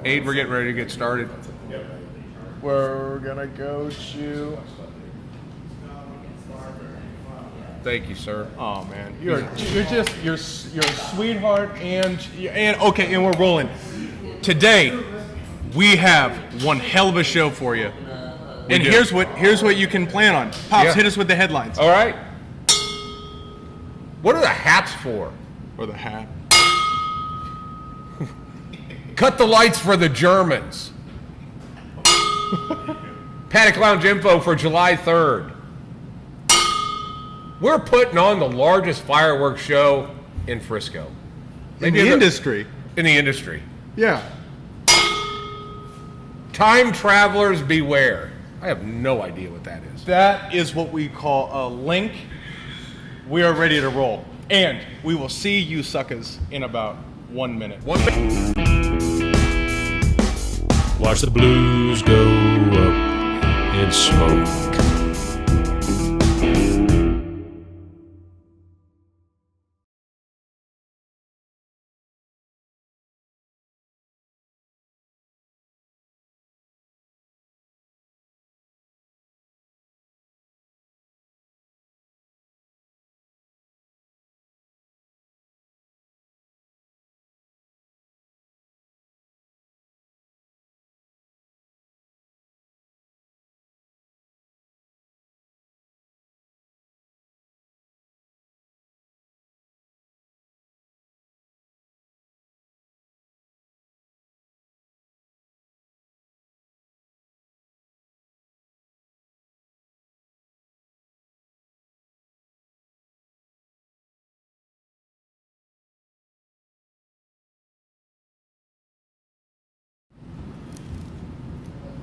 8, we're getting ready to get started. We're gonna go to. Thank you, sir. Oh man, you're a sweetheart, and okay, and we're rolling. Today, we have one hell of a show for you. And here's what you can plan on. Pops, hit us with the headlines. All right. What are the hats for? Or the hat. Cut the lights for the Germans. Paddock Lounge info for July 3rd. We're putting on the largest fireworks show in Frisco. In the industry. In the industry. Yeah. Time travelers beware. I have no idea what that is. That is what we call a link. We are ready to roll. And we will see you suckers in about 1 minute. 1 minute. Watch the blues go up in smoke.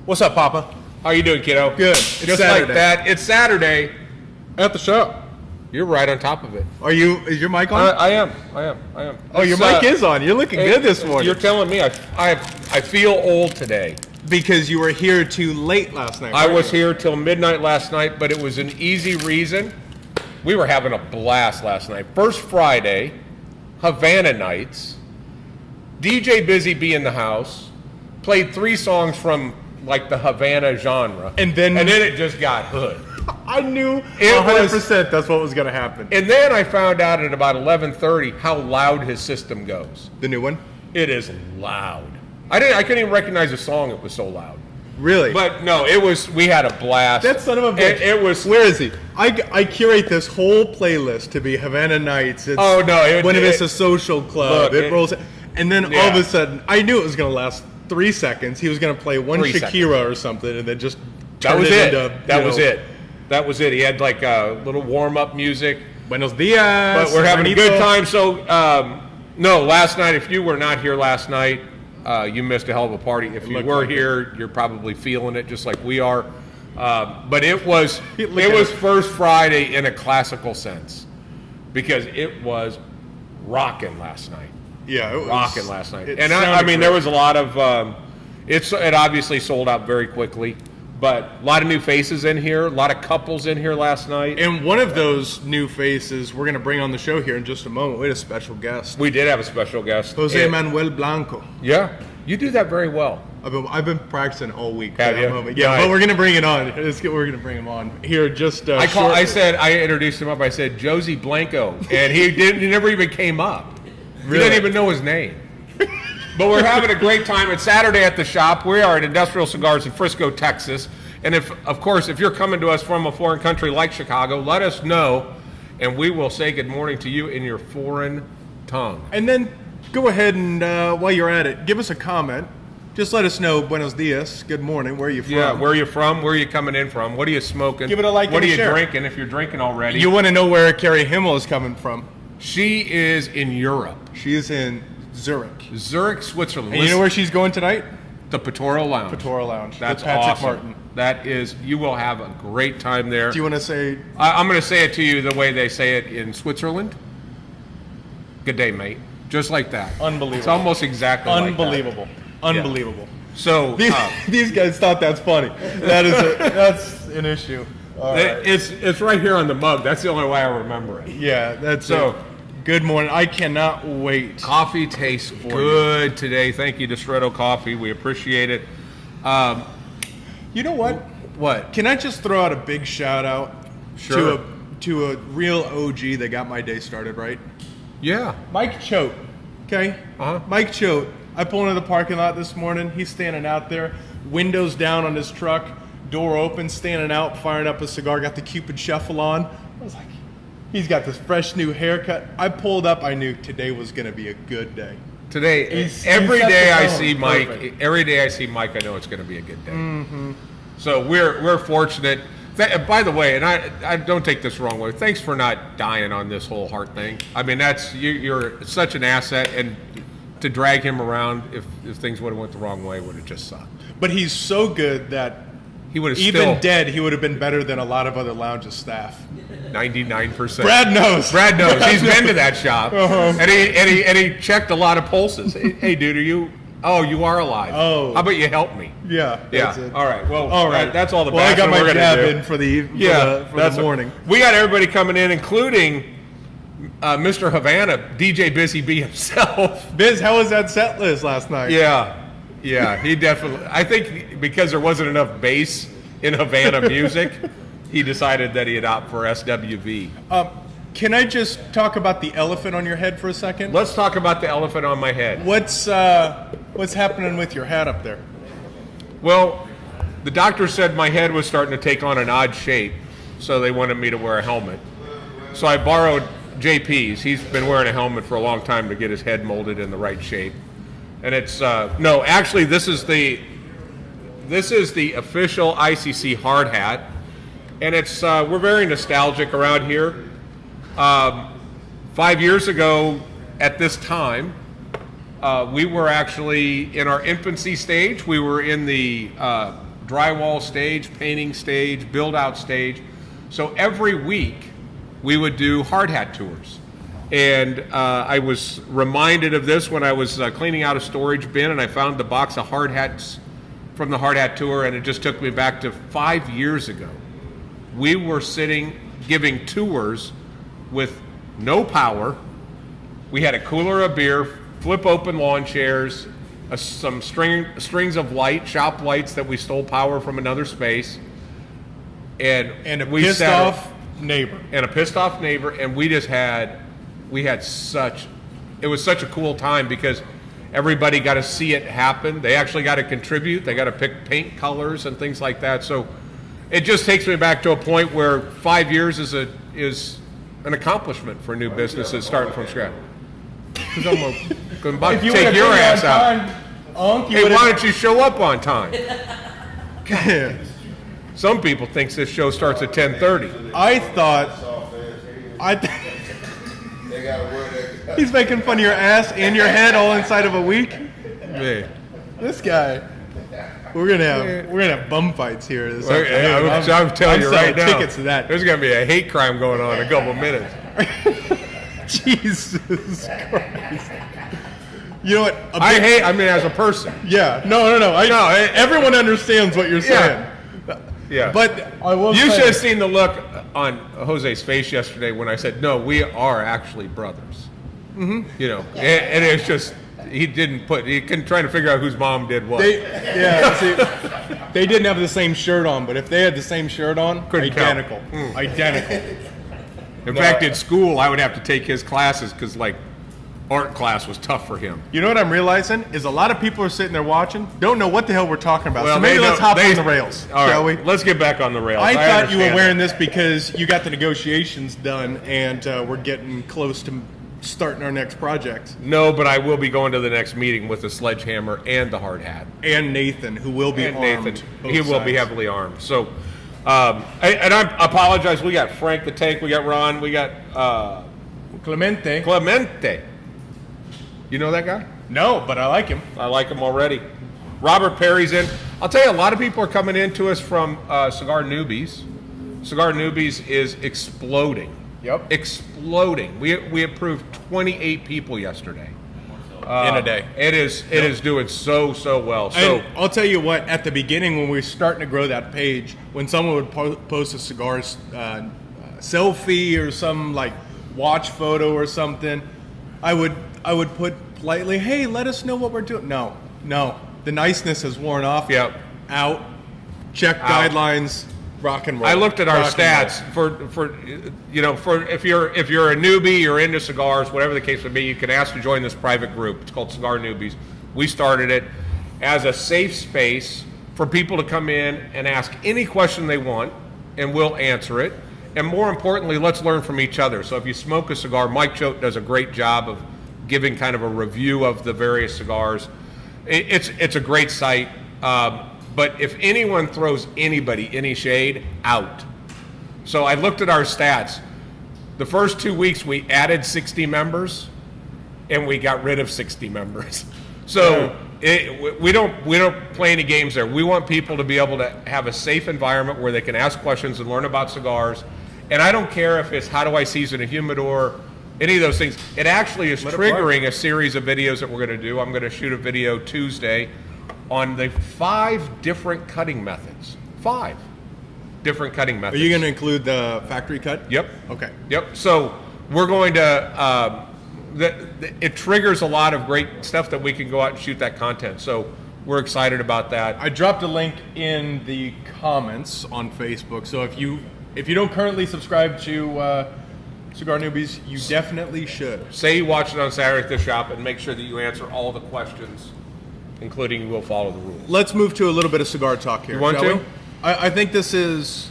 What's up, Papa? How you doing, kiddo? Good. It's just Saturday. Like that. It's Saturday. At the show. You're right on top of it. Is your mic on? I am. Oh, your mic is on. You're looking good this morning. You're telling me I feel old today. Because you were here too late last night. I was here till midnight last night, but it was an easy reason. We were having a blast last night. First Friday, Havana Nights. DJ Busy Bee in the house. Played 3 songs from like the Havana genre. And then it just got hood. I knew 100% that's what was going to happen. And then I found out at about 11:30 how loud his system goes. The new one? It is loud. I couldn't even recognize the song. It was so loud. Really? But no, we had a blast. That son of a bitch. It was. Where is he? I curate this whole playlist to be Havana Nights. It's it's a social club. Look, it rolls. And then all of a sudden, I knew it was going to last 3 seconds. He was going to play one Shakira or something, and then just that was it. That was it. He had like a little warm-up music. Buenos dias. But we're having a good time. So, no, last night, if you were not here last night, you missed a hell of a party. If you were here, you're probably feeling it just like we are. But it was First Friday in a classical sense because it was rocking last night. Yeah, it was rocking last night. And I mean, there was a lot of it obviously sold out very quickly. But a lot of new faces in here, a lot of couples in here last night. And one of those new faces we're going to bring on the show here in just a moment. We had a special guest. We did have a special guest. Jose Manuel Blanco. Yeah, you do that very well. I've been practicing all week. Have you? Moment. Yeah, but we're going to bring it on. We're going to bring him on here. Just I introduced him up. I said Josie Blanco, and he never even came up. Really? He didn't even know his name. But we're having a great time. It's Saturday at the shop. We are at Industrial Cigars in Frisco, Texas. And if you're coming to us from a foreign country like Chicago, let us know, and we will say good morning to you in your foreign tongue. And then go ahead and, while you're at it, give us a comment. Just let us know, buenos dias, good morning, where are you from? Yeah, where are you from? Where are you coming in from? What are you smoking? Give it a like What and are you share. drinking if you're drinking already? You want to know where Carrie Himmel is coming from? She is in Europe. She is in Zurich. Zurich, Switzerland. And you know where she's going tonight? The Petoro Lounge. Petoro Lounge. That's Patrick awesome. Martin. That is, you will have a great time there. Do you want to say? I'm going to say it to you the way they say it in Switzerland. Good day, mate. Just like that. Unbelievable. It's almost exactly unbelievable. Like that. Unbelievable. Yeah. So these guys thought that's funny. That's an issue. Right. It's right here on the mug. That's the only way I remember it. Yeah, that's so. Good morning. I cannot wait. Coffee tastes good today. Thank you, Distretto Coffee. We appreciate it. You know what? What? Can I just throw out a big shout out Sure. to a real OG that got my day started right? Yeah. Mike Choate. Okay? Uh-huh. Mike Choate. I pulled into the parking lot this morning. He's standing out there, windows down on his truck, door open, standing out, firing up a cigar, got the Cupid Shuffle on. I was like, he's got this fresh new haircut. I pulled up, I knew today was going to be a good day. Today, He's every set day the I tone. see Mike, Perfect. every day I see Mike, I know it's going to be a good day. So we're fortunate. By the way, and I don't take this the wrong way. Thanks for not dying on this whole heart thing. I mean, that's you're such an asset, and to drag him around if things would have went the wrong way would have just sucked. But he's so good that He would have even still dead, he would have been better than a lot of other lounges staff. 99%. Brad knows. Brad knows. He's been to that shop, Uh-huh. and he checked a lot of pulses. Hey, dude, are you? Oh, you are alive. Oh. How about you help me? Yeah. Yeah. That's it. All right. Well, All right. That's all the. Well, I got bashing my we're gonna jab do. in for the that's morning. We got everybody coming in, including Mr. Havana, DJ Busy Bee himself. Biz, how was that set list last night? Yeah, he definitely. I think because there wasn't enough bass in Havana music, he decided that he'd opt for SWV. Can I just talk about the elephant on your head for a second? Let's talk about the elephant on my head. What's happening with your hat up there? Well, the doctor said my head was starting to take on an odd shape, so they wanted me to wear a helmet. So I borrowed JP's. He's been wearing a helmet for a long time to get his head molded in the right shape. And it's no, actually, this is the official ICC hard hat, and it's we're very nostalgic around here. 5 years ago, at this time, we were actually in our infancy stage. We were in the drywall stage, painting stage, build-out stage. So every week, we would do hard hat tours. And I was reminded of this when I was cleaning out a storage bin, and I found the box of hard hats from the hard hat tour, and it just took me back to 5 years ago. We were sitting, giving tours with no power. We had a cooler of beer, flip open lawn chairs, some strings of light, shop lights that we stole power from another space, And a pissed off neighbor. and a pissed off neighbor, and it was such a cool time because everybody got to see it happen. They actually got to contribute. They got to pick paint colors and things like that. So it just takes me back to a point where 5 years is an accomplishment for new businesses starting from scratch. Because I'm about to take your ass out. Hey, why don't you show up on time? Some people think this show starts at 10:30. He's making fun of your ass and your head all inside of a week. Yeah. This guy. We're gonna have bum fights here this afternoon. I'm telling you right selling now. tickets to that. There's going to be a hate crime going on in a couple of minutes. Jesus Christ. You know what? I mean, as a person. Yeah. No. Everyone understands what you're saying. Yeah. But I will You say, should have seen the look on Jose's face yesterday when I said, no, we are actually brothers. Mm-hmm. You know, and it's just, he couldn't try to figure out whose mom did what. see, they didn't have the same shirt on, but if they had the same shirt on, Couldn't count. identical. Identical. In fact, in school, I would have to take his classes because, like, art class was tough for him. You know what I'm realizing is a lot of people are sitting there watching, don't know what the hell we're talking about. So maybe let's hop on the rails, all shall right, we? Let's get back on the rails. I thought you were understand wearing that. this because you got the negotiations done and we're getting close to starting our next project. No, but I will be going to the next meeting with the sledgehammer and the hard hat. And Nathan, who will be And armed. Nathan, both he will be sides. heavily armed. So, and I apologize. We got Frank the Tank. We got Ron. We got Clemente. Clemente. You know that guy? No, but I like him. I like him already. Robert Perry's in. I'll tell you, a lot of people are coming in to us from Cigar Newbies. Cigar Newbies is exploding. Yep. Exploding. We approved 28 people yesterday. In a day. It is doing so well. So And I'll tell you what, at the beginning when we were starting to grow that page, when someone would post a cigars selfie or some like watch photo or something, I would put politely, "Hey, let us know what we're doing." No, the niceness has worn off. Yep. Out. Check guidelines. Rock and roll. I looked at our stats for if you're a newbie, you're into cigars, whatever the case may be, you can ask to join this private group. It's called Cigar Newbies. We started it as a safe space for people to come in and ask any question they want, and we'll answer it. And more importantly, let's learn from each other. So if you smoke a cigar, Mike Choate does a great job of giving kind of a review of the various cigars. It's a great site. But if anyone throws anybody any shade, out. So I looked at our stats. The first 2 weeks we added 60 members, and we got rid of 60 members. So we don't play any games there. We want people to be able to have a safe environment where they can ask questions and learn about cigars. And I don't care if it's how do I season a humidor, any of those things. It actually is triggering a series of videos that we're going to do. I'm going to shoot a video Tuesday on the 5 different cutting methods. 5 different cutting methods. Are you going to include the factory cut? Yep. Okay. Yep. So we're going to, it triggers a lot of great stuff that we can go out and shoot that content. So we're excited about that. I dropped a link in the comments on Facebook. So if you don't currently subscribe to Cigar Newbies, you definitely should. Say you watch it on Saturday at the shop and make sure that you answer all the questions, including we'll follow the rules. Let's move to a little bit of cigar talk here. You want shall to? we? I think this is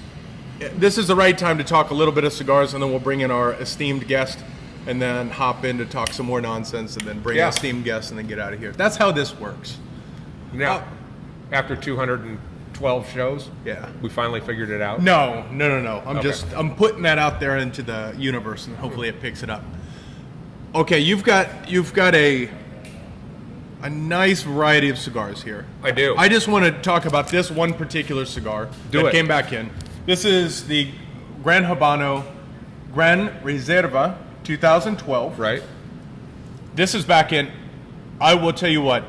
the right time to talk a little bit of cigars, and then we'll bring in our esteemed guest, and then hop in to talk some more nonsense, and then bring an esteemed guest, and then get out of here. That's how this works. Now, after 212 shows, we finally figured it out. No. I'm putting that out there into the universe, and hopefully it picks it up. Okay, you've got a nice variety of cigars here. I do. I just want to talk about this one particular cigar that came back in. This is the Gran Reserva 2012. Right. This is back in. I will tell you what,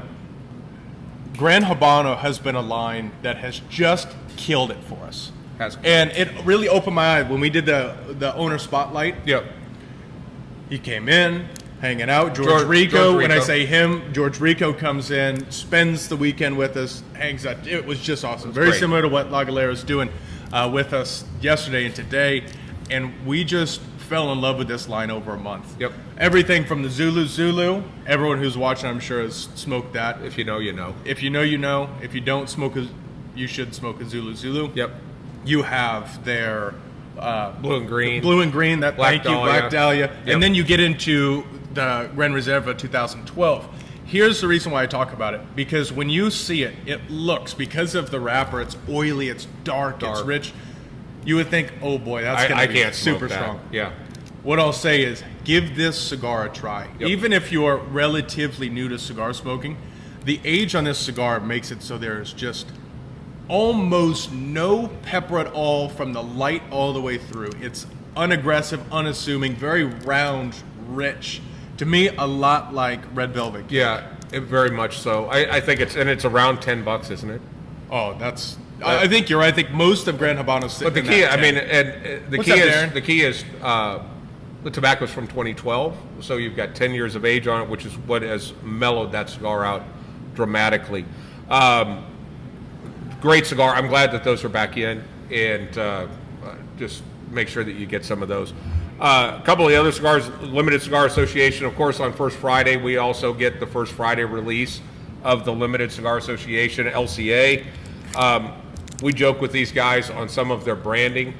Gran Habano has been a line that has just killed it for us. And it really opened my eye when we did the owner spotlight. Yep. He came in, hanging out. George Rico. When I say him, George Rico comes in, spends the weekend with us, hangs out. It was just awesome. Very great. Similar to what La Galera is doing with us yesterday and today. And we just fell in love with this line over a month. Yep. Everything from the Zulu. Everyone who's watching, I'm sure, has smoked that. If you know, you know. If you know, you know. If you don't smoke you should smoke a Zulu. Yep. You have their blue and green, that Black Dahlia. Yep. And then you get into the Gran Reserva 2012. Here's the reason why I talk about it. Because when you see it, it looks, because of the wrapper, it's oily, it's dark. It's rich. You would think, oh boy, that's going to be super strong. Yeah. What I'll say is, give this cigar a try. Yep. Even if you're relatively new to cigar smoking, the age on this cigar makes it so there's just almost no pepper at all from the light all the way through. It's unaggressive, unassuming, very round, rich. To me, a lot like Red Velvet. Yeah, very much so. I think it's around $10, isn't it? Oh, that's. I think you're right. I think most of Gran Habano's sitting. But the key, the key is the tobacco's from 2012, so you've got 10 years of age on it, which is what has mellowed that cigar out dramatically. Great cigar. I'm glad that those are back in, and just make sure that you get some of those. A couple of the other cigars, Limited Cigar Association, of course, on First Friday, we also get the First Friday release of the Limited Cigar Association, LCA. We joke with these guys on some of their branding.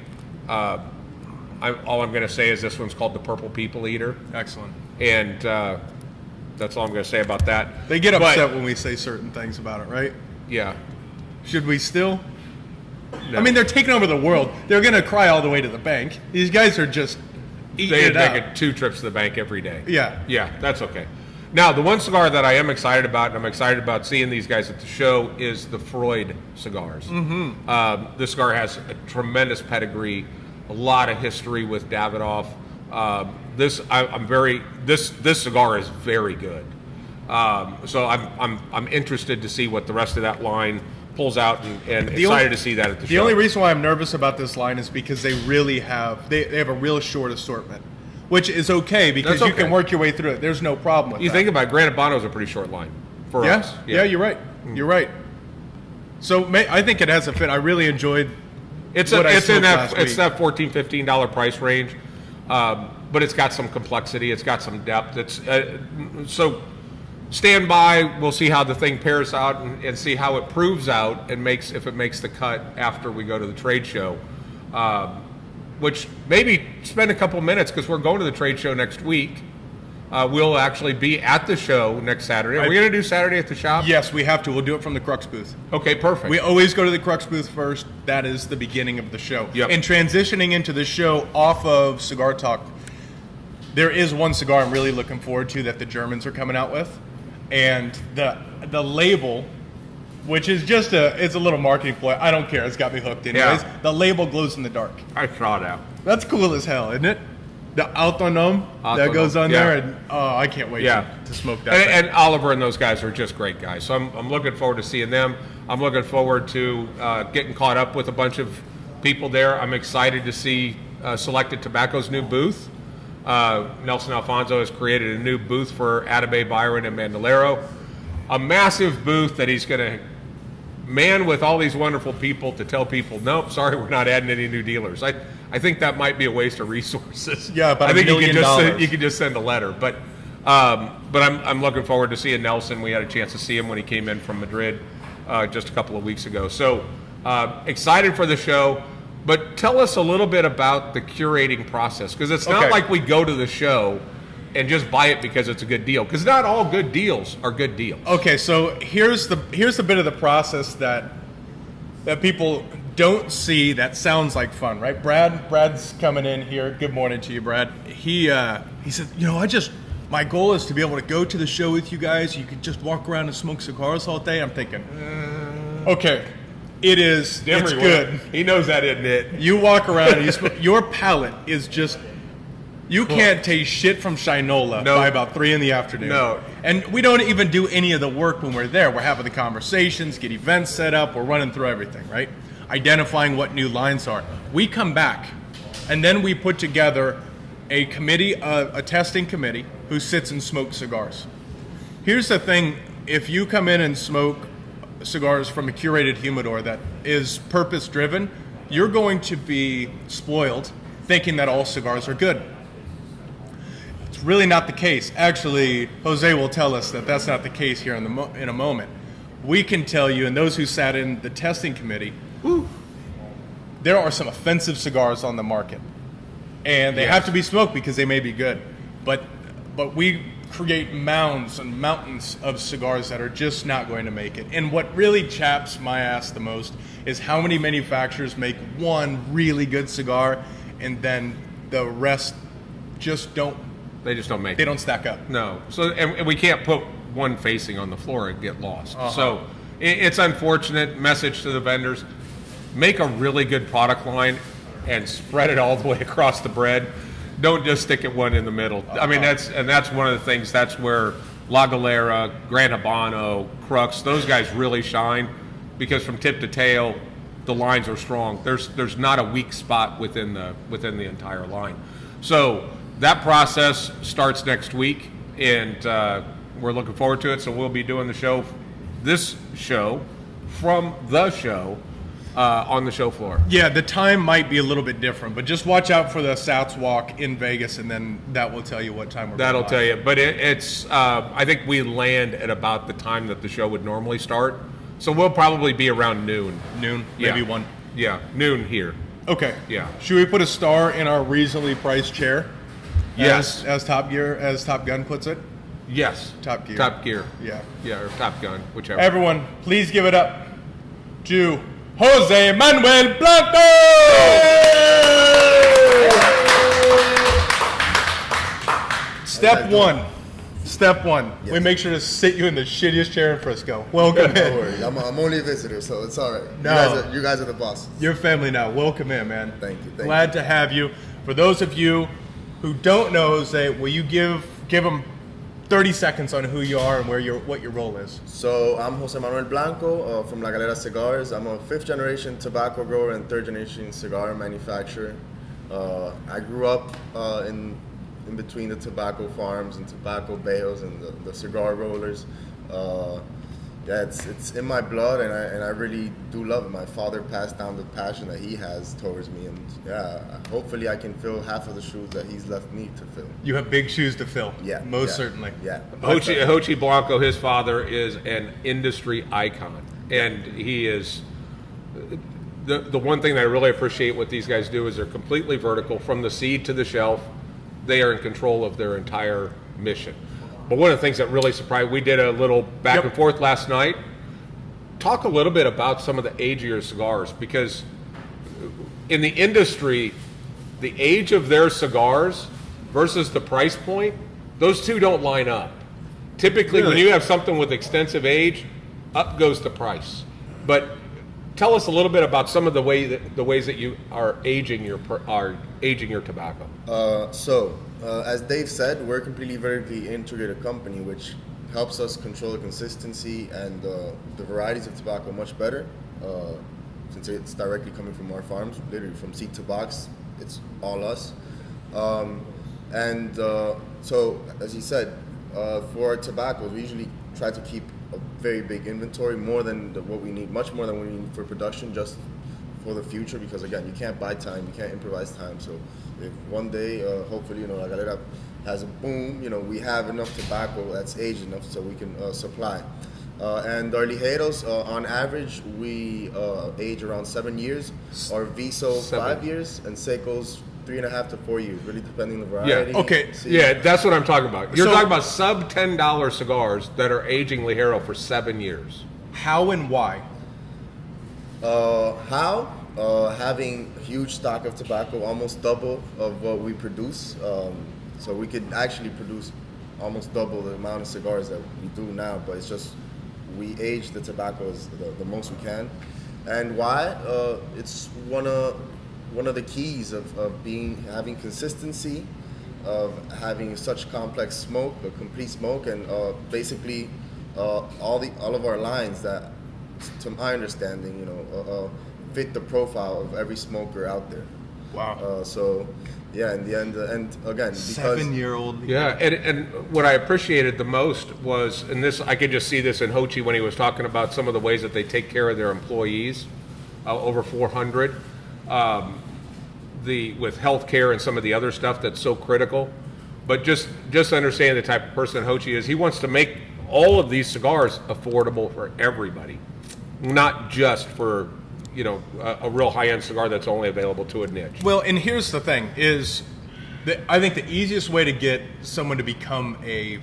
All I'm going to say is this one's called the Purple People Eater. Excellent. And that's all I'm going to say about that. They get upset when we say certain things about it, right? Yeah. Should we still? No. I mean, they're taking over the world. They're going to cry all the way to the bank. These guys are just eating it They're out. 2 trips to the bank every day. Yeah. Yeah, that's okay. Now, the one cigar that I am excited about, and I'm excited about seeing these guys at the show, is the Freud cigars. Mm-hmm. This cigar has a tremendous pedigree, a lot of history with Davidoff. This cigar is very good. So I'm interested to see what the rest of that line pulls out, and excited to see that at the show. The only reason why I'm nervous about this line is because they really have they have a real short assortment. which is okay because That's you can okay. work your way through it. There's no problem with You that. think about it, Granite Bono's a pretty short line for us. Yeah, you're right. You're right. So I think it has a fit. I really enjoyed It's what I it's in smoked that last it's week. that $14-15 price range, but it's got some complexity. It's got some depth. It's so stand by. We'll see how the thing pairs out and see how it proves out and if it makes the cut after we go to the trade show. Which maybe spend a couple minutes because we're going to the trade show next week. We'll actually be at the show next Saturday. Are we going to do Saturday at the shop? Yes, we have to. We'll do it from the Crux booth. Okay, perfect. We always go to the Crux booth first. That is the beginning of the show. Yep. And transitioning into the show off of Cigar Talk, there is one cigar I'm really looking forward to that the Germans are coming out with. And the label, which is just it's a little marketing ploy. I don't care. It's got me hooked anyways. Yeah. The label glows in the dark. I saw that. That's cool as hell, isn't it? The autonom that goes on yeah. there. And I can't wait to smoke that. And Oliver and those guys are just great guys. So I'm looking forward to seeing them. I'm looking forward to getting caught up with a bunch of people there. I'm excited to see Selected Tobacco's new booth. Nelson Alfonso has created a new booth for Atabey, Byron, and Mandalero. A massive booth that he's going to man with all these wonderful people to tell people, nope, sorry, we're not adding any new dealers. I think that might be a waste of resources. Yeah, about I think $1 million. you could just send a letter. But I'm looking forward to seeing Nelson. We had a chance to see him when he came in from Madrid just a couple of weeks ago. So excited for the show. But tell us a little bit about the curating process, because it's not like we go to the show and just buy it because it's a good deal. Because not all good deals are good deals. Okay, so here's the bit of the process that people don't see that sounds like fun, right? Brad's coming in here. Good morning to you, Brad. He said, my goal is to be able to go to the show with you guys. You could just walk around and smoke cigars all day. I'm thinking, okay, it's good. He knows that, isn't it? You walk around and you smoke. Your palate is just. You can't taste shit from Shinola by about 3 in the afternoon. No. And we don't even do any of the work when we're there. We're having the conversations, get events set up, we're running through everything, right? Identifying what new lines are. We come back, and then we put together a committee, a testing committee, who sits and smokes cigars. Here's the thing, if you come in and smoke cigars from a curated humidor that is purpose-driven, you're going to be spoiled thinking that all cigars are good. Really not the case. Actually, Jose will tell us that that's not the case here in a moment. We can tell you, and those who sat in the testing committee, there are some offensive cigars on the market, and they have to be smoked because they may be good. But we create mounds and mountains of cigars that are just not going to make it. And what really chaps my ass the most is how many manufacturers make one really good cigar, and then the rest just don't. They just don't make it. They don't stack up. No. So and we can't put one facing on the floor and get lost. So it's unfortunate. Message to the vendors: make a really good product line and spread it all the way across the bread. Don't just stick it one in the middle. I mean, that's one of the things. That's where La Galera, Gran Habano, Crux, those guys really shine, because from tip to tail, the lines are strong. There's not a weak spot within the entire line. So that process starts next week, and we're looking forward to it. So we'll be doing this show from the show on the show floor. Yeah, the time might be a little bit different, but just watch out for the SATS walk in Vegas, and then that will tell you what time we're going. That'll tell you. But it's I think we land at about the time that the show would normally start. So we'll probably be around noon. Noon, maybe 1. Yeah, noon here. Okay. Yeah. Should we put a star in our reasonably priced chair? Yes. As Top Gun puts it? Yes. Top Gear. Top Gear. Yeah. Yeah, or Top Gun, whichever. Everyone, please give it up to Jose Manuel Blanco! Step one. Yes. We make sure to sit you in the shittiest chair in Frisco. Welcome Don't in. worry, I'm only a visitor, so it's all right. No. You guys are the bosses. Your family now. Welcome in, man. Thank you. Glad to have you. For those of you who don't know Jose, will you give them 30 seconds on who you are and what your role is? So I'm Jose Manuel Blanco from La Galera Cigars. I'm a 5th generation tobacco grower and 3rd generation cigar manufacturer. I grew up in in between the tobacco farms and tobacco bales and the cigar rollers. Yeah, it's in my blood, and I really do love it. My father passed down the passion that he has towards me, and yeah, hopefully I can fill half of the shoes that he's left me to fill. You have big shoes to fill. Yeah, most certainly. Yeah. Hochi Blanco, his father, is an industry icon, and he is the one thing that I really appreciate what these guys do is they're completely vertical from the seed to the shelf. They are in control of their entire mission. But one of the things that really surprised, we did a little back and forth last night. Talk a little bit about some of the age of your cigars, because in the industry, the age of their cigars versus the price point, those two don't line up. Typically, when you have something with extensive age, up goes the price. But tell us a little bit about some of the ways that you are aging your tobacco. As Dave said, we're a completely vertically integrated company, which helps us control the consistency and the varieties of tobacco much better, since it's directly coming from our farms, literally from seed to box. It's all us. So, as he said, for our tobacco, we usually try to keep a very big inventory, more than what we need, much more than we need for production, just for the future, because again, you can't buy time, you can't improvise time. So if one day, hopefully, La Galera has a boom, we have enough tobacco that's aged enough so we can supply. And our ligeros, on average, we age around 7 years. Our Viso 5 years, and Secos 3.5 to 4 years, really depending on the variety. Yeah. Okay. Yeah, that's what I'm talking about. You're talking about sub $10 cigars that are aging Ligero for 7 years. How and why? Having a huge stock of tobacco, almost double of what we produce. So we could actually produce almost double the amount of cigars that we do now, but it's just we age the tobacco as the most we can. And why? It's one of the keys of having consistency, of having such complex smoke, a complete smoke, and basically all of our lines that, to my understanding, fit the profile of every smoker out there. Wow. So, yeah, in the end, and again, because 7-year-old. Yeah, and what I appreciated the most was, and this I could just see this in Hochi when he was talking about some of the ways that they take care of their employees, over 400, with healthcare and some of the other stuff that's so critical. But just understand the type of person Hochi is. He wants to make all of these cigars affordable for everybody, not just for a real high-end cigar that's only available to a niche. Well, and here's the thing, is that I think the easiest way to get someone to become a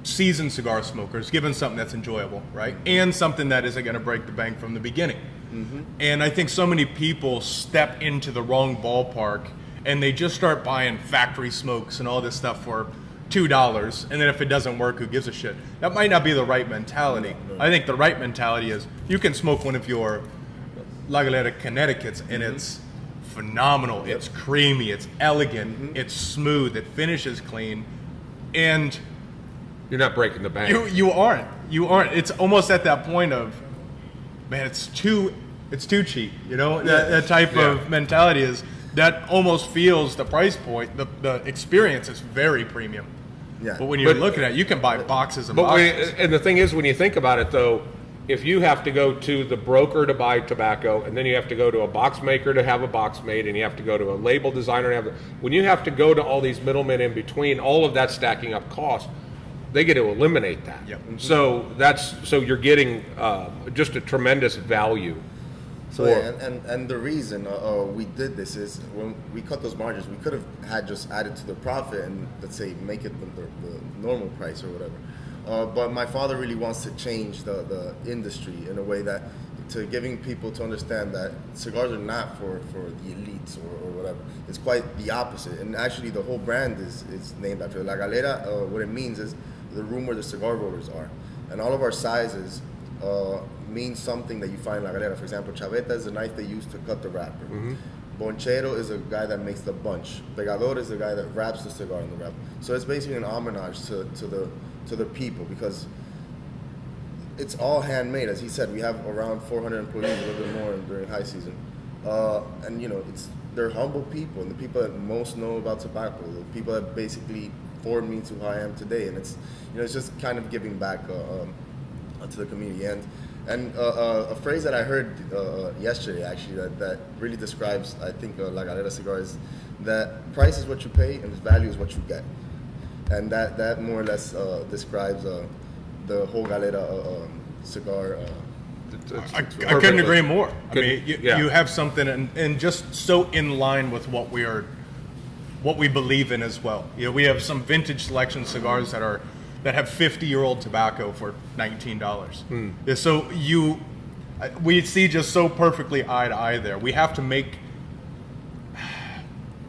seasoned cigar smoker is given something that's enjoyable, right? And something that isn't going to break the bank from the beginning. Mm-hmm. And I think so many people step into the wrong ballpark, and they just start buying factory smokes and all this stuff for $2, and then if it doesn't work, who gives a shit? That might not be the right mentality. I think the right mentality is you can smoke one of your La Galera Connecticut's, and it's phenomenal. It's creamy, it's elegant, it's smooth, it finishes clean, and you're not breaking the bank. You aren't. It's almost at that point of, man, it's too cheap. That type of mentality is that almost feels the price point. The experience is very premium. Yeah. But when you're looking at it, you can buy boxes and boxes. And the thing is, when you think about it, though, if you have to go to the broker to buy tobacco, and then you have to go to a box maker to have a box made, and you have to go to a label designer to have when you have to go to all these middlemen in between, all of that stacking up cost, they get to eliminate that. Yep. So you're getting just a tremendous value. So yeah, and the reason we did this is when we cut those margins, we could have had just added to the profit and, let's say, make it the normal price or whatever. But my father really wants to change the industry in a way that, to giving people to understand that cigars are not for the elites or whatever. It's quite the opposite. And actually the whole brand is named after La Galera. What it means is the room where the cigar rollers are. And all of our sizes mean something that you find in La Galera. For example, Chaveta is the knife they use to cut the wrapper. Mm-hmm. Bonchero is a guy that makes the bunch. Pegador is the guy that wraps the cigar in the wrapper. So it's basically an homage to the people, because it's all handmade. As he said, we have around 400 employees, a little bit more during high season. and they're humble people, and the people that most know about tobacco, the people that basically formed me to who I am today, and it's just kind of giving back to the community. And a phrase that I heard yesterday, actually, that really describes, I think, La Galera Cigars, that price is what you pay and value is what you get. And that more or less describes the whole Galera cigar. I couldn't agree more. I mean, you have something, and just so in line with what we believe in as well. We have some vintage selection cigars that have 50-year-old tobacco for $19. So we see just so perfectly eye to eye there. We have to make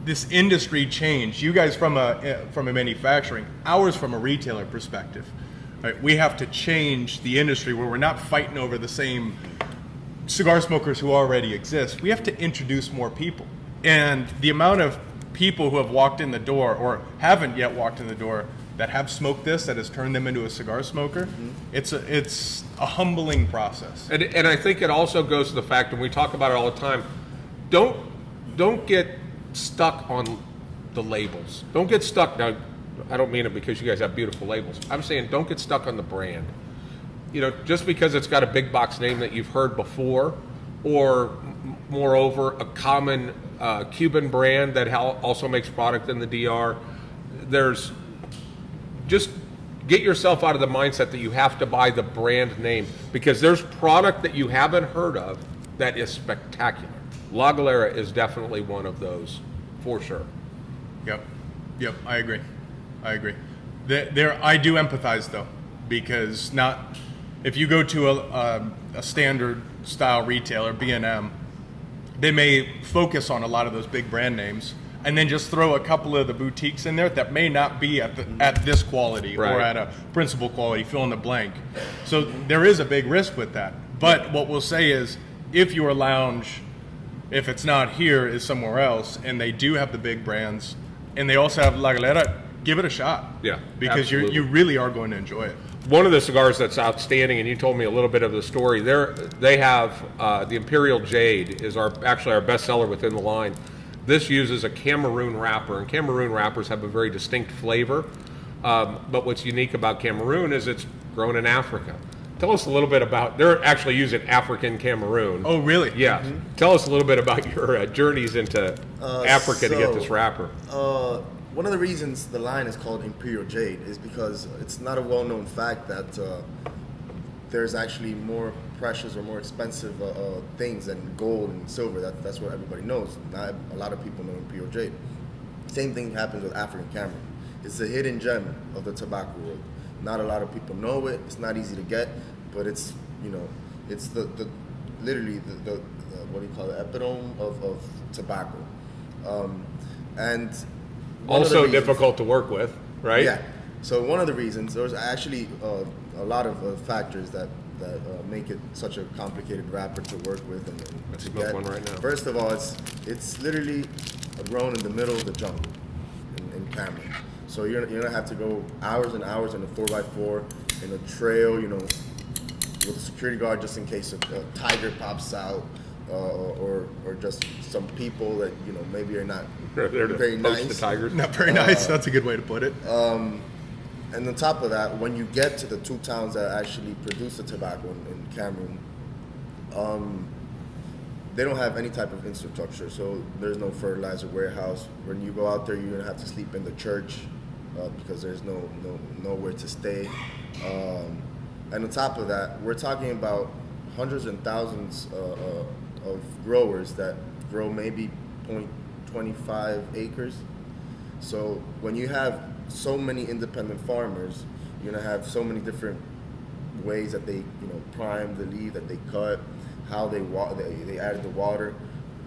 this industry change. You guys from a manufacturing, ours from a retailer perspective. Right? We have to change the industry where we're not fighting over the same cigar smokers who already exist. We have to introduce more people, and the amount of people who have walked in the door or haven't yet walked in the door that have smoked this, that has turned them into a cigar smoker, it's a humbling process. And I think it also goes to the fact, and we talk about it all the time, don't get stuck on the labels. Don't get stuck. Now, I don't mean it because you guys have beautiful labels. I'm saying don't get stuck on the brand. Just because it's got a big box name that you've heard before, or moreover, a common Cuban brand that also makes product in the DR, just get yourself out of the mindset that you have to buy the brand name, because there's product that you haven't heard of that is spectacular. La Galera is definitely one of those, for sure. Yep, I agree. I do empathize though, because if you go to a standard style retailer, B&M, they may focus on a lot of those big brand names, and then just throw a couple of the boutiques in there that may not be at this quality, right, or at a principal quality, fill in the blank. So there is a big risk with that. But what we'll say is, if your lounge, if it's not here, is somewhere else, and they do have the big brands, and they also have La Galera, give it a shot. Yeah, because you really are going to enjoy it. One of the cigars that's outstanding, and you told me a little bit of the story, they have the Imperial Jade is actually our best seller within the line. This uses a Cameroon wrapper, and Cameroon wrappers have a very distinct flavor. But what's unique about Cameroon is it's grown in Africa. Tell us a little bit about, they're actually using African Cameroon. Oh, really? Yeah. Mm-hmm. Tell us a little bit about your journeys into Africa to get this wrapper. One of the reasons the line is called Imperial Jade is because it's not a well-known fact that there's actually more precious or more expensive things than gold and silver. That's what everybody knows. Not a lot of people know Imperial Jade. Same thing happens with African Cameroon. It's a hidden gem of the tobacco world. Not a lot of people know it. It's not easy to get, but it's it's the literally the what do you call it, epitome of tobacco, and also difficult to work with, right? Yeah. So one of the reasons, there's actually a lot of factors that make it such a complicated wrapper to work with and to get. One right now. First of all, it's literally grown in the middle of the jungle in Cameroon. So you're gonna have to go hours and hours in a 4x4 in a trail, with a security guard just in case a tiger pops out, or just some people that maybe are not very nice. The tigers. Not very nice. That's a good way to put it. And on top of that, when you get to the two towns that actually produce the tobacco in Cameroon, they don't have any type of infrastructure. So there's no fertilizer warehouse. When you go out there, you're gonna have to sleep in the church because there's nowhere to stay. And on top of that, we're talking about hundreds and thousands of growers that grow maybe 0.25 acres. So when you have so many independent farmers, you're gonna have so many different ways that they prime the leaf, that they cut, how they added the water,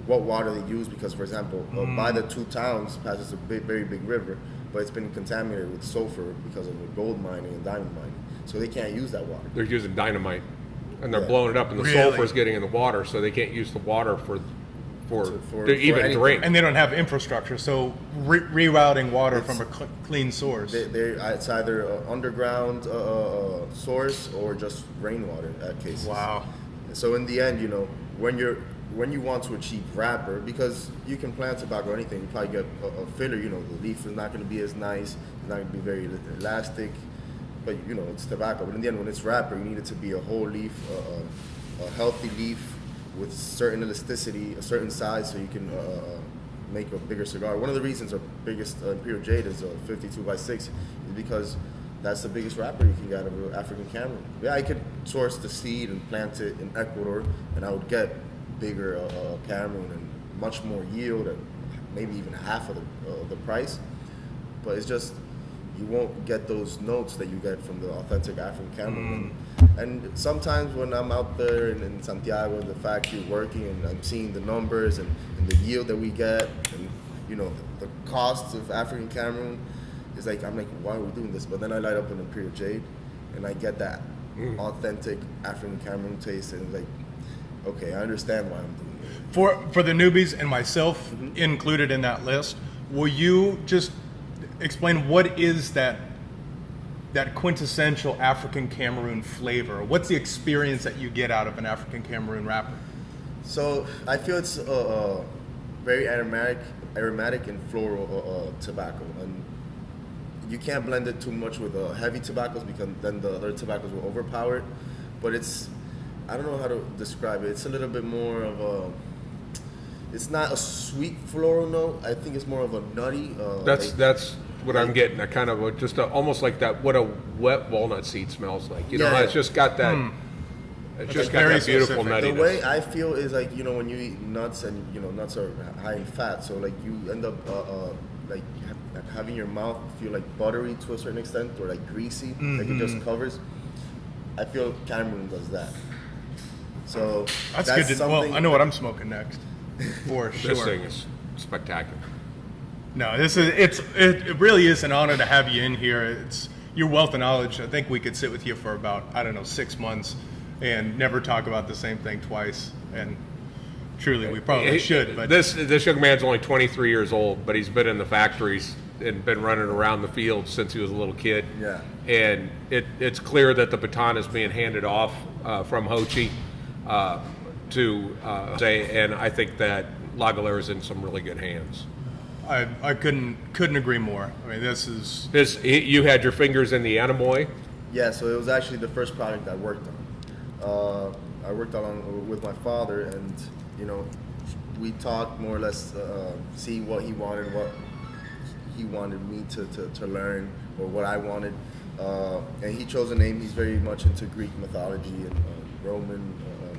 what water they use, because for example, by the two towns passes a very big river, but it's been contaminated with sulfur because of the gold mining and diamond mining. So they can't use that water. They're using dynamite, and they're Yeah. blowing it up, and the Really? sulfur is getting in the water, so they can't use the water for even anything. drink. And they don't have infrastructure, so rerouting water from a clean source. It's either an underground source or just rainwater at cases. Wow. So in the end, when you're when you want to achieve wrapper, because you can plant tobacco or anything, you probably get a filler. You know, the leaf is not going to be as nice. It's not going to be very elastic. But you know, it's tobacco. But in the end, when it's wrapper, you need it to be a whole leaf, a healthy leaf with certain elasticity, a certain size, so you can make a bigger cigar. One of the reasons our biggest Imperial Jade is a 52x6 is because that's the biggest wrapper you can get out of African Cameroon. Yeah, I could source the seed and plant it in Ecuador, and I would get bigger Cameroon and much more yield, and maybe even half of the price. But it's just, you won't get those notes that you get from the authentic African Cameroon. And sometimes when I'm out there in Santiago in the factory working, and I'm seeing the numbers and the yield that we get, and you know, the costs of African Cameroon, it's like, I'm like, why are we doing this? But then I light up an Imperial Jade, and I get that authentic African Cameroon taste, and it's like, okay, I understand why I'm doing it. For the newbies and myself included in that list, will you just explain what is that quintessential African Cameroon flavor? What's the experience that you get out of an African Cameroon wrapper? So I feel it's very aromatic and floral tobacco, and you can't blend it too much with heavy tobaccos, because then the other tobaccos will overpower it. But it's, I don't know how to describe it. It's a little bit more of a, it's not a sweet floral note. I think it's more of a nutty. That's what I'm getting. A kind of almost like that. What a wet walnut seed smells like. You know, Yeah. it's just got that. It's just got very that beautiful specific. The nuttiness. way I feel is like, you know, when you eat nuts, and you know, nuts are high in fat, so like you end up like having your mouth feel like buttery to a certain extent, or like greasy, like it just covers. I feel Cameroon does that. So That's good to, well, I know what I'm smoking next. For sure. This thing is spectacular. No, it really is an honor to have you in here. It's your wealth of knowledge. I think we could sit with you for about, I don't know, 6 months and never talk about the same thing twice. And truly, we probably should. But this young man's only 23 years old, but he's been in the factories and been running around the field since he was a little kid. Yeah. And it's clear that the baton is being handed off from Ho Chi to Jose, and I think that La Galera is in some really good hands. I couldn't agree more. I mean, You had your fingers in the Anemoy. Yeah, so it was actually the first product I worked on. I worked on with my father, and you know, we talked more or less, see what he wanted me to learn, or what I wanted. And he chose a name. He's very much into Greek mythology and Roman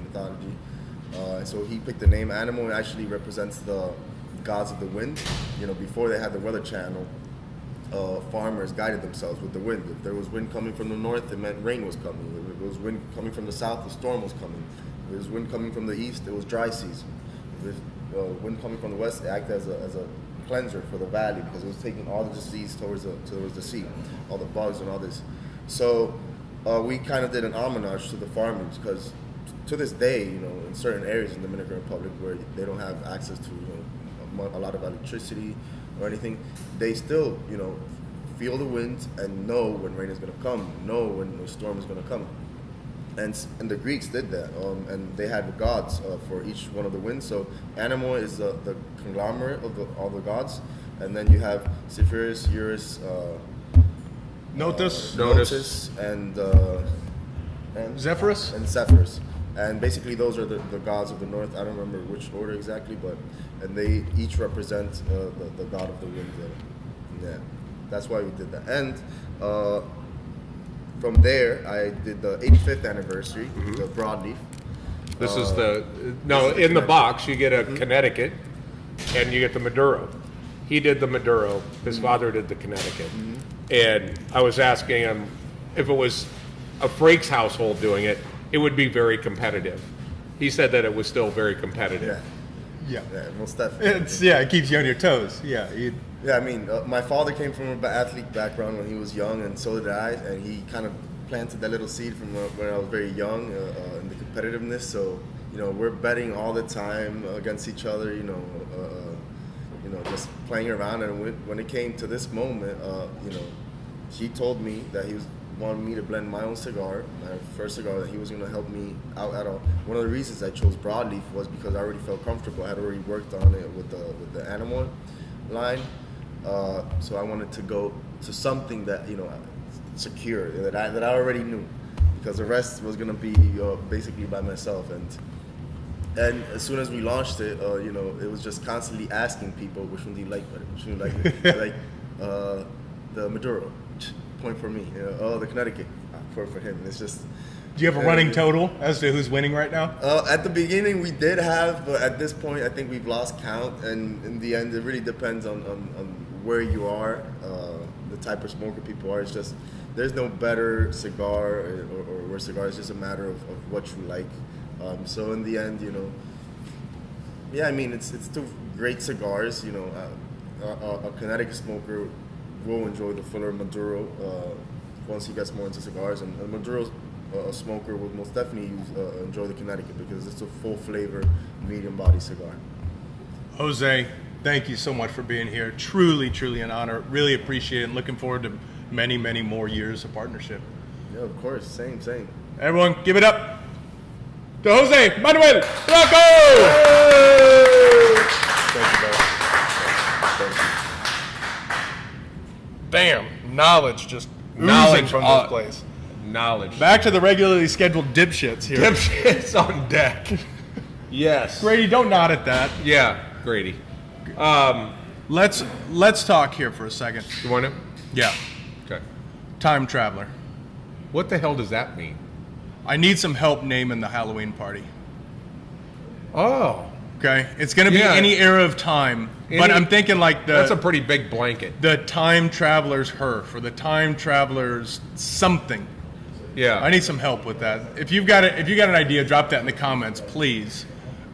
mythology. So he picked the name Animal. It actually represents the gods of the wind. You know, before they had the Weather Channel, farmers guided themselves with the wind. If there was wind coming from the north, it meant rain was coming. If there was wind coming from the south, the storm was coming. If there was wind coming from the east, it was dry season. If there was wind coming from the west, it acted as a cleanser for the valley, because it was taking all the disease towards the sea, all the bugs and all this. So we kind of did an homage to the farmers, because to this day, you know, in certain areas in the Dominican Republic where they don't have access to, you know, a lot of electricity or anything, they still, you know, feel the wind and know when rain is going to come, know when the storm is going to come. And the Greeks did that, and they had gods for each one of the winds. So Anemo is the conglomerate of all the gods, and then you have Zephyrus, Eurus, Notus, and Zephyrus? And Zephyrus. And basically those are the gods of the north. I don't remember which order exactly, and they each represent the god of the wind. Yeah, that's why we did that. And from there, I did the 85th anniversary, the broadleaf. This is in the box you get a Connecticut, and you get the Maduro. He did the Maduro. His father did the Connecticut. And I was asking him if it was a Frakes household doing it, it would be very competitive. He said that it was still very competitive. Yeah, most definitely. It keeps you on your toes. Yeah. Yeah, I mean, my father came from an athlete background when he was young, and so did I. And he kind of planted that little seed from when I was very young in the competitiveness. So, you know, we're betting all the time against each other. You know, just playing around. And when it came to this moment, you know, he told me that he was wanted me to blend my own cigar, my first cigar that he was going to help me out at all. One of the reasons I chose broadleaf was because I already felt comfortable. I had already worked on it with the Animal line, so I wanted to go to something that, you know, secure, that I already knew, because the rest was going to be basically by myself. And as soon as we launched it, you know, it was just constantly asking people, which one do you like better? Which one do you like? Like the Maduro, point for me. You know, oh, the Connecticut, for him. It's just. Do you have a running total as to who's winning right now? At the beginning we did have, but at this point I think we've lost count. And in the end, it really depends on where you are, the type of smoker people are. It's just, there's no better cigar or worse cigar. It's just a matter of what you like. So in the end, you know, yeah, I mean, it's two great cigars. You know, a Connecticut smoker will enjoy the fuller Maduro once he gets more into cigars, and a Maduro smoker will most definitely enjoy the Connecticut because it's a full flavor, medium body cigar. Jose, thank you so much for being here. Truly, truly an honor. Really appreciate it, and looking forward to many, many more years of partnership. Yeah, of course. Same. Everyone, give it up to Jose Manuel Blanco! Thank you, brother. Thank you. Bam! Knowledge just Knowledge oozing from this place. Knowledge. Back to the regularly scheduled dipshits here. Dipshits on deck. Yes. Grady, don't nod at that. Yeah, Grady. Let's talk here for a second. You want to? Yeah. Okay. Time traveler. What the hell does that mean? I need some help naming the Halloween party. Oh. Okay? It's going to be Yeah. any era of time, but I'm thinking like That's a pretty big blanket. the time traveler's hearth or the time traveler's something. Yeah. I need some help with that. If you've got an idea, drop that in the comments, please.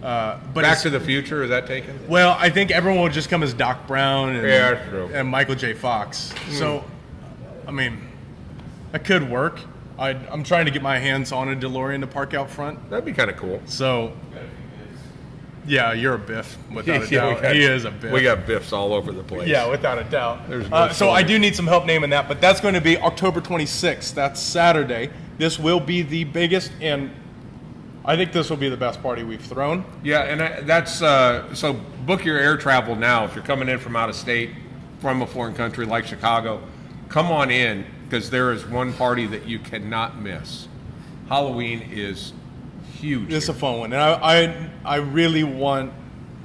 But Back to the Future, is that taken? well, I think everyone would just come as Doc Brown and, Yeah, that's true. and Michael J. Fox. So, I mean, that could work. I'm trying to get my hands on a DeLorean to park out front. That'd be kind of cool. So, yeah, you're a Biff, without a Yeah, doubt. He is a Biff. We got Biffs all over the place. Yeah, without a doubt. There's no So I shortage. do need some help naming that, but that's going to be October 26th. That's Saturday. This will be the biggest, and I think this will be the best party we've thrown. Yeah, and that's so book your air travel now. If you're coming in from out of state, from a foreign country like Chicago, come on in, because there is one party that you cannot miss. Halloween is huge. It's a here. fun one, and I really want.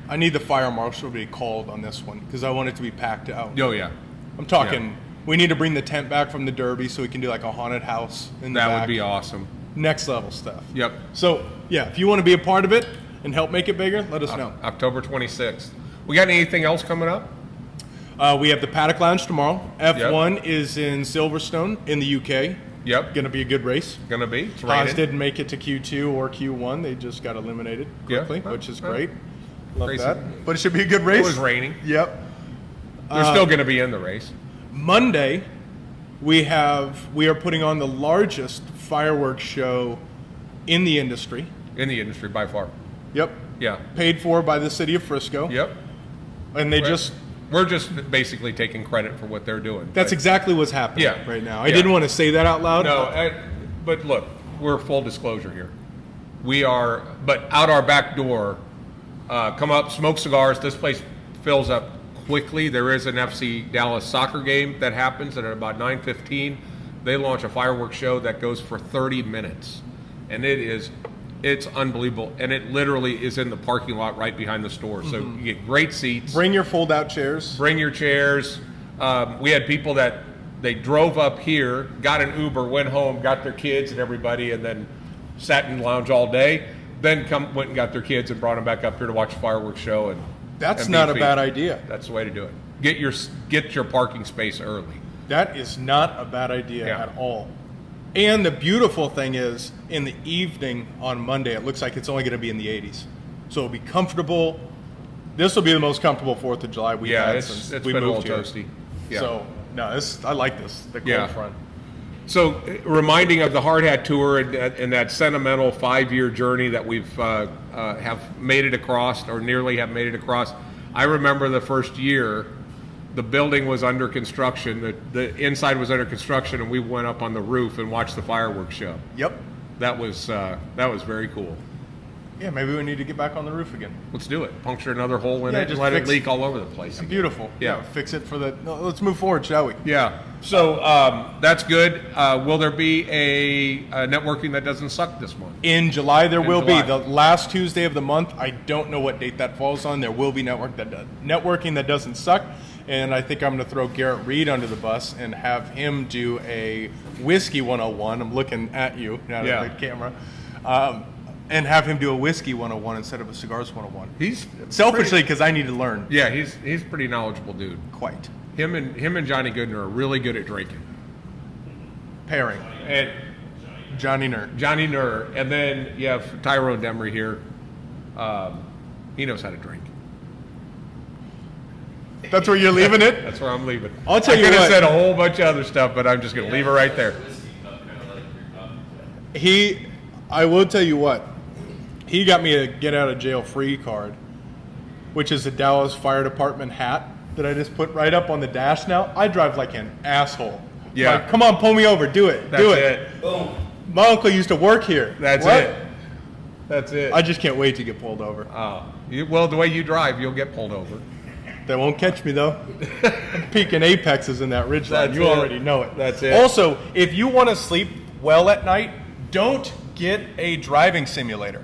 I need the fire marshal to be called on this one because I want it to be packed out. Oh yeah, I'm talking. Yeah. We need to bring the tent back from the Derby so we can do like a haunted house in the that back. would be awesome. Next level stuff. Yep. So yeah, if you want to be a part of it and help make it bigger, let us know. October 26th. We got anything else coming up? We have the Paddock Lounge tomorrow. F1 is in Silverstone in the UK. Yep. Going to be a good race. Gonna be. It's Haas raining. didn't make it to Q2 or Q1. They just got eliminated quickly, Yeah. which is great. Love Crazy. that. But it should be a good race. It was raining. Yep. They're still going to be in the race. Monday, we are putting on the largest fireworks show in the industry. In the industry by far. Yep. Yeah. Paid for by the city of Frisco. Yep. And We're just basically taking credit for what they're doing. that's exactly what's happening Yeah. right now. I Yeah. didn't want to say that out loud. No, but look, we're full disclosure here. We are, but out our back door, come up, smoke cigars. This place fills up quickly. There is an FC Dallas soccer game that happens at about 9:15. They launch a fireworks show that goes for 30 minutes, and it's unbelievable. And it literally is in the parking lot right behind the store. So you get great seats. Bring your fold-out chairs. Bring your chairs. We had people that they drove up here, got an Uber, went home, got their kids and everybody, and then sat in the lounge all day. Then went and got their kids and brought them back up here to watch the fireworks show. And That's and not a be bad feed. idea. That's the way to do it. Get your parking space early. That is not a bad idea Yeah. at all. And the beautiful thing is, in the evening on Monday, it looks like it's only going to be in the 80s. So it'll be comfortable. This will be the most comfortable 4th of July we've Yeah, had it's since been we a little moved here. toasty. Yeah. So, no, I like this, the cold Yeah. front. So, reminding of the Hard Hat Tour and that sentimental 5-year journey that we've have made it across, or nearly have made it across. I remember the first year the building was under construction. The inside was under construction, and we went up on the roof and watched the fireworks show. Yep. That was very cool. Yeah, maybe we need to get back on the roof again. Let's do it. Puncture another hole in Yeah, it and just let it fix- leak all over the place. Beautiful. Yeah. Fix it for the. No, let's move forward, shall we? Yeah. So that's good. Will there be a networking that doesn't suck this month? In July, there will July. be the last Tuesday of the month. I don't know what date that falls on. There will be networking that doesn't suck, and I think I'm going to throw Garrett Reed under the bus and have him do a whiskey 101. I'm looking at you, not Yeah. at the camera, and have him do a whiskey 101 instead of a cigars 101. He's Selfishly, because I need to learn. Yeah, he's a pretty knowledgeable dude. Quite Him and Johnny Gooden are really good at drinking. pairing. And Johnny Nerd. Johnny Nur, and then you have Tyrone Demery here. He knows how to drink. That's where you're leaving it. That's where I'm leaving. I'll tell I you could have what. said a whole bunch of other stuff, but I'm just going to leave it right there. I will tell you what, he got me a get out of jail free card, which is a Dallas Fire Department hat that I just put right up on the dash now. I drive like an asshole. Yeah. Like, come on, pull me over, do it, That's do it. My uncle used to work here. That's What? it. That's it. I just can't wait to get pulled over. Well, the way you drive, you'll get pulled over. They won't catch me though. I'm peaking apexes in that ridge line. That's You it. already know it. That's it. Also, if you want to sleep well at night, don't get a driving simulator.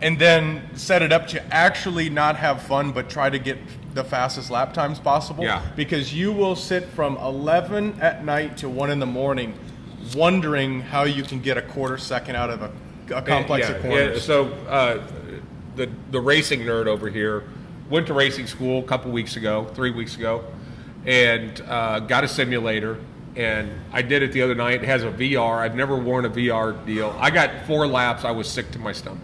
And then set it up to actually not have fun, but try to get the fastest lap times possible. Yeah. Because you will sit from 11 at night to 1 in the morning wondering how you can get a quarter second out of a complex of corners. So the racing nerd over here went to racing school a couple weeks ago, 3 weeks ago, and got a simulator. And I did it the other night. It has a VR. I've never worn a VR deal. I got 4 laps. I was sick to my stomach.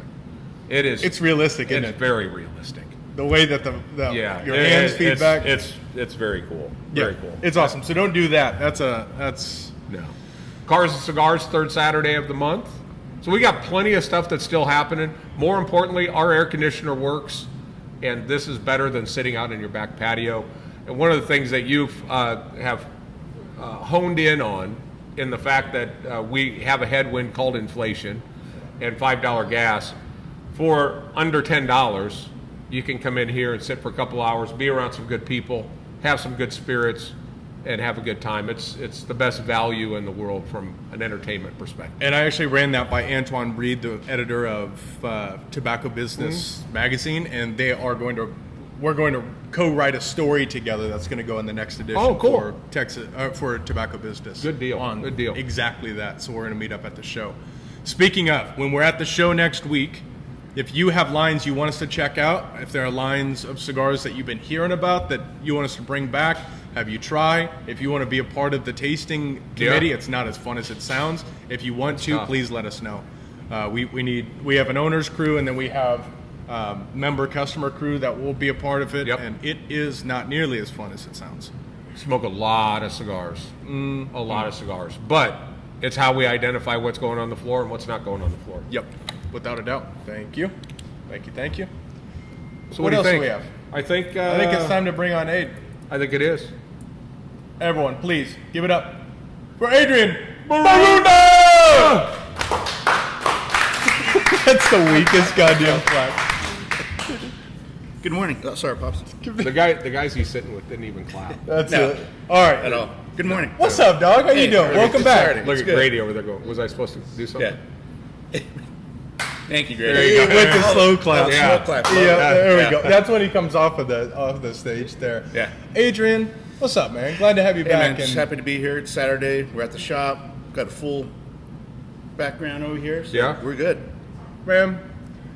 It is. It's realistic, isn't It's it? very realistic. The way that Yeah, your hands feedback. It's very cool. Very cool. It's awesome. So don't do that. That's No. Cars and Cigars, third Saturday of the month. So we got plenty of stuff that's still happening. More importantly, our air conditioner works, and this is better than sitting out in your back patio. And one of the things that you've have honed in on, in the fact that we have a headwind called inflation and $5 gas, for under $10, you can come in here and sit for a couple hours, be around some good people, have some good spirits, and have a good time. It's the best value in the world from an entertainment perspective. And I actually ran that by Antoine Reed, the editor of Tobacco Business magazine, and we're going to co-write a story together that's going to go in the next edition Oh, cool. for Texas for Tobacco Business. Good deal. On Good deal. Exactly that. So we're going to meet up at the show. Speaking of, when we're at the show next week, if you have lines you want us to check out, if there are lines of cigars that you've been hearing about that you want us to bring back, have you try. If you want to be a part of the tasting committee, it's not as fun as it sounds. If you want to, please let us know. We have an owner's crew, and then we have member customer crew that will be a part of it, and it is not nearly as fun as it sounds. Smoke a lot of cigars, a lot of cigars, but it's how we identify what's going on the floor and what's not going on the floor. Yep, without a doubt. Thank you. So what do you else think? do we have? I think it's time to bring on Aid. I think it is. Everyone, please give it up for Adrian Barunda! That's the weakest goddamn clap. Good morning. Oh, sorry, Pops. The guys he's sitting with didn't even clap. That's No. it. All right. At all. Good morning. What's up, dog? How you doing? Hey, Welcome it's back. Saturday. Look It's at good. Grady over there going, was I supposed to do something? Yeah. Thank you, Greg. There you go. With the slow clap. Yeah. Slow clap. Yeah, there we Yeah. go. That's when he comes off the stage there. Yeah. Adrian, what's up, man? Glad to have you Hey, back. man, just happy to be here. It's Saturday. We're at the shop. Got a full background over here. So Yeah. We're good. Ram,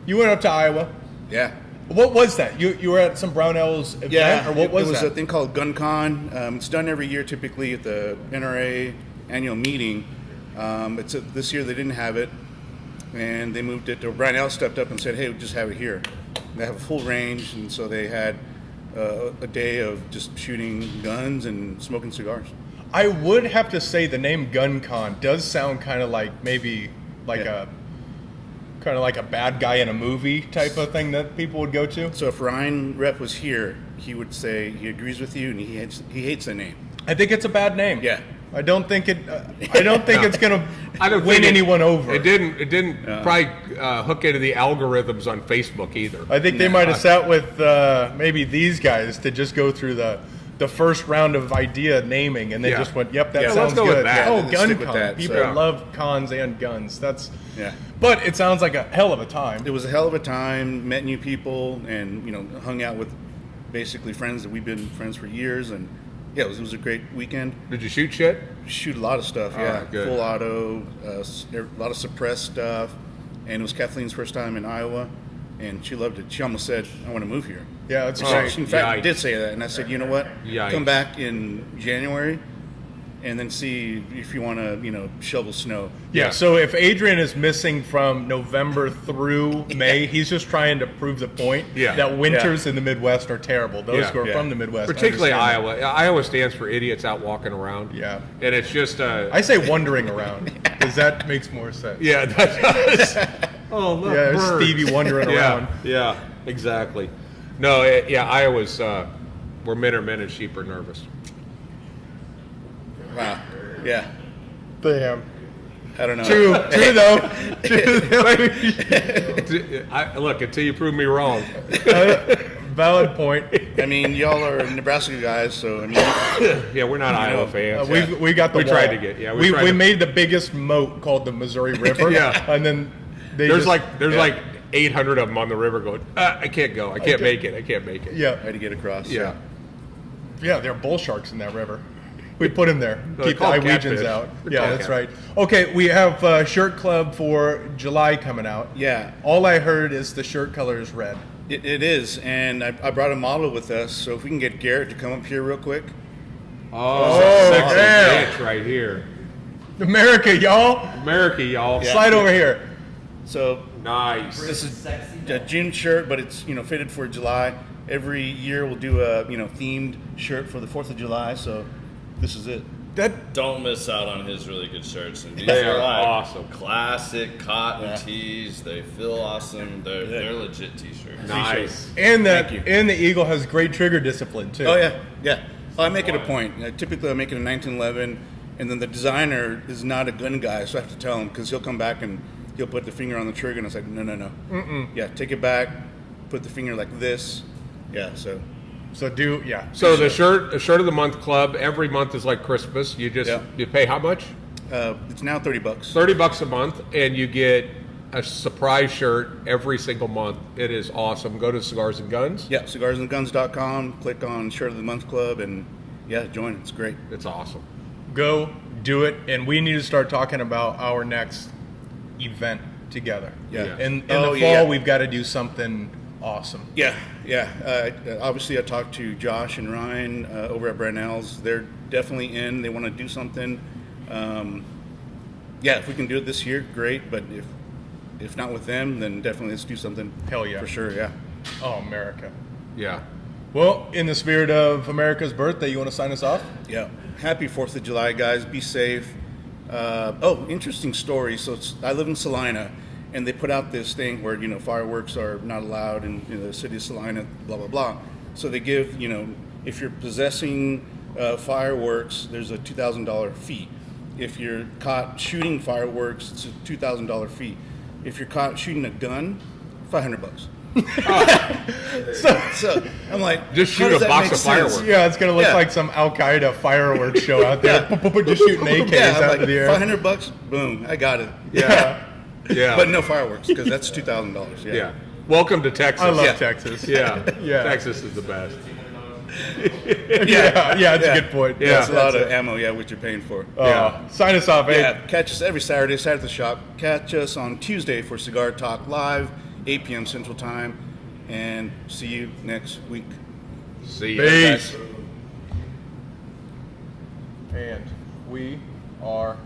you went up to Iowa. Yeah. What was that? You were at some Brownells event, Yeah. or what was it was that? a thing called GunCon. It's done every year, typically at the NRA annual meeting. This year they didn't have it, and they moved it. Brownell stepped up and said, "Hey, we'll just have it here." They have a full range, and so they had a day of just shooting guns and smoking cigars. I would have to say the name GunCon does sound kind of like maybe like Yeah. a kind of like a bad guy in a movie type of thing that people would go to? So if Ryan Rep was here, he would say he agrees with you and he hates the name. I think it's a bad name. Yeah. I don't think it. I don't think it's gonna I don't win think anyone over. It didn't probably hook into the algorithms on Facebook either. I think they might have sat with maybe these guys to just go through the first round of idea naming, and they Yeah. just went, "Yep, that Yeah, sounds let's go with good." that. Oh, Let's gun stick with con. that, People so- love cons and guns. That's Yeah. But it sounds like a hell of a time. It was a hell of a time, met new people, and, hung out with basically friends that we've been friends for years. And yeah, it was a great weekend. Did you shoot shit? Shoot a lot of stuff, yeah. good. Full auto, a lot of suppressed stuff. And it was Kathleen's first time in Iowa, and she loved it. She almost said, "I want to move here." Yeah, that's She, great. in fact, Yikes. did say that, and I said, "You know what? Yikes. Come back in January, and then see if you want to, shovel snow." Yeah, so if Adrian is missing from November through May, he's just trying to prove the point Yeah. that winters in the Midwest are terrible. Those Yeah. who are Yeah. from the Midwest, Particularly understand that. Iowa. Iowa stands for idiots out walking around. Yeah. And it's just I say wandering around because that makes more sense. yeah, that does. Oh, look, Yeah, birds. Stevie wandering around. Yeah, exactly. No, Iowa's where men are men and sheep are nervous. Wow. Yeah. Damn. I don't know. True though. Look, until you prove me wrong. Valid point. I mean, y'all are Nebraska guys, so I mean, Yeah, we're not Iowa fans. We got the We tried wall. to get- yeah, we we tried to- made the biggest moat called the Missouri River. Yeah. And then There's like 800 of them on the river going, I can't go. I can't make it. I can't make it. I yeah, had to get across. Yeah. yeah, there are bull sharks in that river. We put him there. They're Keep the called Iwegians catfish. out. They're Yeah, called that's catfish. right. Okay, we have Shirt Club for July coming out. Yeah. All I heard is the shirt color is red. It is, and I brought a model with us, so if we can get Garrett to come up here real quick. Oh, sexy yeah. bitch right here. America, y'all. America, y'all. Slide over here. So Nice. this is a June shirt, but it's fitted for July. Every year we'll do a themed shirt for the 4th of July, so this is it. Don't miss out on his really good shirts. And these They are are like awesome. classic cotton Yeah. tees. They feel awesome. They're legit t-shirts. Nice. And Thank you. the Eagle has great trigger discipline too. Oh yeah. I make it a point. Typically, I make it a 1911, and then the designer is not a gun guy, so I have to tell him because he'll come back and he'll put the finger on the trigger, and I was like, no. Yeah, take it back. Put the finger like this. Yeah. So So So the shirt of the month club, every month is like Christmas. You just Yeah. you pay how much? it's now $30. $30 a month, and you get a surprise shirt every single month. It is awesome. Go to Cigars and Guns. Yeah, cigarsandguns.com. Click on Shirt of the Month Club, and yeah, join. It's great. It's awesome. go do it, and we need to start talking about our next event together. Yeah. In Oh, the fall, yeah. we've got to do something awesome. Yeah. Obviously, I talked to Josh and Ryan over at Brannell's. They're definitely in. They want to do something. If we can do it this year, great. But if not with them, then definitely let's do something. Hell yeah. For sure, yeah. Oh, America. Yeah. Well, in the spirit of America's birthday, you want to sign us off? Yeah. Happy 4th of July, guys. Be safe. Interesting story. So I live in Salina, and they put out this thing where, fireworks are not allowed in the city of Salina, blah, blah, blah. So they give, if you're possessing fireworks, there's a $2,000 fee. If you're caught shooting fireworks, it's a $2,000 fee. If you're caught shooting a gun, $500. So I'm like, Just how shoot does a that box make of sense? fireworks. Yeah, it's going to look Yeah. like some Al Qaeda fireworks show out there. Just shooting AKs Yeah, I'm out like, of the air. $500, boom, I got it. Yeah. Yeah. But no fireworks because that's $2,000. Yeah. Welcome to Texas. I love Yeah. Texas. Yeah. Yeah. Texas is the best. Yeah, it's a good point. Yeah. It's a lot of ammo, what you're paying for. Yeah. Sign us off, eh? Yeah, catch us every Saturday at the shop. Catch us on Tuesday for Cigar Talk Live, 8 p.m. Central Time. And see you next week. See you. Peace. And we are